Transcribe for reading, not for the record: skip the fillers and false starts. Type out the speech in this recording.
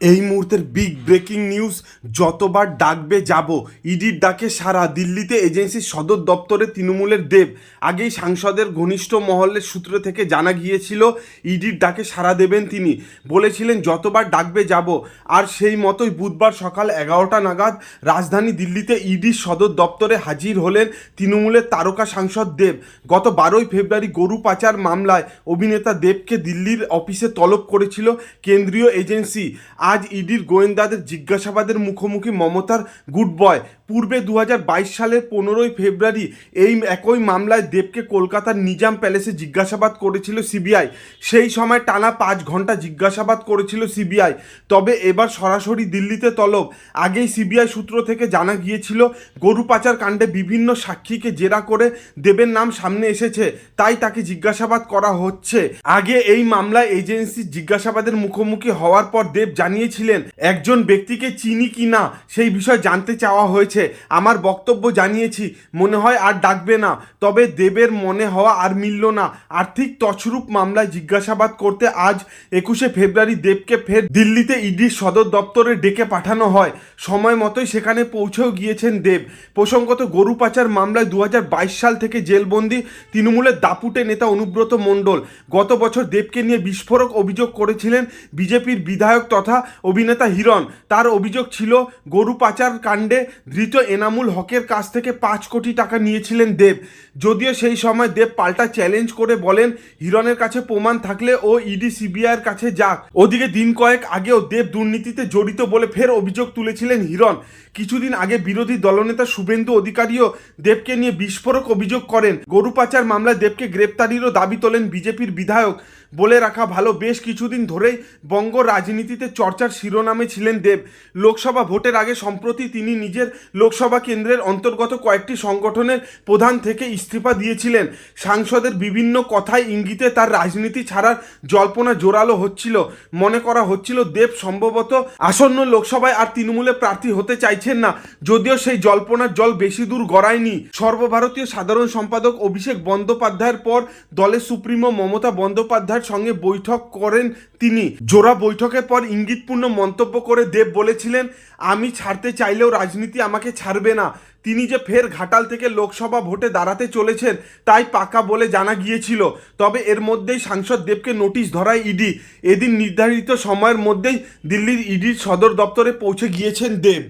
এই মুহূর্তের big breaking news, যতবার ডাকবে যাব। ইডির ডাকে সারা দিল্লিতে এজেন্সির সদর দপ্তরে তৃণমূলের দেব। আগেই সাংসদের ঘনিষ্ঠ মহলের সূত্র থেকে জানা গিয়েছিল ইডির ডাকে সাড়া দেবেন তিনি। বলেছিলেন যতবার ডাকবে যাব। আর সেই মতোই বুধবার সকাল 11টা নাগাদ রাজধানী দিল্লিতে ইডির সদর দপ্তরে হাজির হলেন তৃণমূলের তারকা সাংসদ দেব। গত 12ই ফেব্রুয়ারি গরু পাচার মামলায় অভিনেতা দেবকে দিল্লির অফিসে তলব করেছিল কেন্দ্রীয় এজেন্সি। আজ ইডির গোয়েন্দাদের জিজ্ঞাসাবাদের মুখোমুখি মমতার গুড বয়। পূর্বে 2022 সালের 15ই ফেব্রুয়ারি এই একই মামলায় দেবকে কলকাতার নিজাম প্যালেসে জিজ্ঞাসাবাদ করেছিল সিবিআই। সেই সময় টানা 5 ঘন্টা জিজ্ঞাসাবাদ করেছিল সিবিআই। তবে এবার সরাসরি দিল্লিতে তলব। আগেই সিবিআই সূত্র থেকে জানা গিয়েছিল গরু পাচার কাণ্ডে বিভিন্ন সাক্ষীকে জেরা করে দেবের নাম সামনে এসেছে, তাই তাকে জিজ্ঞাসাবাদ করা হচ্ছে। আগে এই মামলায় এজেন্সির জিজ্ঞাসাবাদের মুখোমুখি হওয়ার পর দেব জানিয়েছিলেন একজন ব্যক্তিকে চিনি কি না সেই বিষয় জানতে চাওয়া হয়েছে। আমার বক্তব্য জানিয়েছি, মনে হয় আর ডাকবে না। তবে দেবের মনে হওয়া আর মিলল না। আর্থিক তছরূপ মামলায় জিজ্ঞাসাবাদ করতে আজ 21শে ফেব্রুয়ারি দেবকে ফের দিল্লিতে ইডির সদর দপ্তরে ডেকে পাঠানো হয়। সময় মতোই সেখানে পৌঁছেও গিয়েছেন দেব। প্রসঙ্গত, গরু পাচার মামলায় 2022 সাল থেকে জেলবন্দি তৃণমূলের দাপুটে নেতা অনুব্রত মণ্ডল গত বছর দেবকে নিয়ে বিস্ফোরক অভিযোগ করেছিলেন বিজেপির বিধায়ক তথা অভিনেতা হিরণ। তার অভিযোগ ছিল গরু পাচার কাণ্ডে ধৃত এনামুল হকের কাছ থেকে 5 কোটি টাকা নিয়েছিলেন দেব। যদিও সেই সময় দেব পাল্টা চ্যালেঞ্জ করে বলেন হিরণের কাছে প্রমাণ থাকলে ও ইডি সিবিআইয়ের কাছে যাক। ওদিকে দিন কয়েক আগেও দেব দুর্নীতিতে জড়িত বলে ফের অভিযোগ তুলেছিলেন হিরণ। কিছুদিন আগে বিরোধী দলনেতা শুভেন্দু অধিকারীও দেবকে নিয়ে বিস্ফোরক অভিযোগ করেন। গরু পাচার মামলায় দেবকে গ্রেপ্তারিরও দাবি তোলেন বিজেপির বিধায়ক। বলে রাখা ভালো, বেশ কিছুদিন ধরেই বঙ্গ রাজনীতিতে চর্চার শিরোনামে ছিলেন দেব। লোকসভা ভোটের আগে সম্প্রতি তিনি নিজের লোকসভা কেন্দ্রের অন্তর্গত কয়েকটি সংগঠনের প্রধান থেকে ইস্তফা দিয়েছিলেন। সাংসদের বিভিন্ন কথায় ইঙ্গিতে তার রাজনীতি ছাড়ার জল্পনা জোরালো হচ্ছিল। মনে করা হচ্ছিল দেব সম্ভবত আসন্ন লোকসভায় আর তৃণমূলে প্রার্থী হতে চাইছেন না। যদিও সেই জল্পনার জল বেশি দূর গড়ায়নি। সর্বভারতীয় সাধারণ সম্পাদক অভিষেক বন্দ্যোপাধ্যায়ের পর দলের সুপ্রিমো মমতা বন্দ্যোপাধ্যায়ের সঙ্গে বৈঠক করেন তিনি। জোড়া বৈঠকের পর ইঙ্গিতপূর্ণ মন্তব্য করে দেব বলেছিলেন, আমি ছাড়তে চাইলেও রাজনীতি আমাকে ছাড়বে না। তিনি যে ফের ঘাটাল থেকে লোকসভা ভোটে দাঁড়াতে চলেছেন তাই পাকা বলে জানা গিয়েছিল। তবে এর মধ্যেই সাংসদ দেবকে নোটিশ ধরায় ইডি। এদিন নির্ধারিত সময়ের মধ্যেই দিল্লির ইডির সদর দপ্তরে পৌঁছে গিয়েছেন দেব।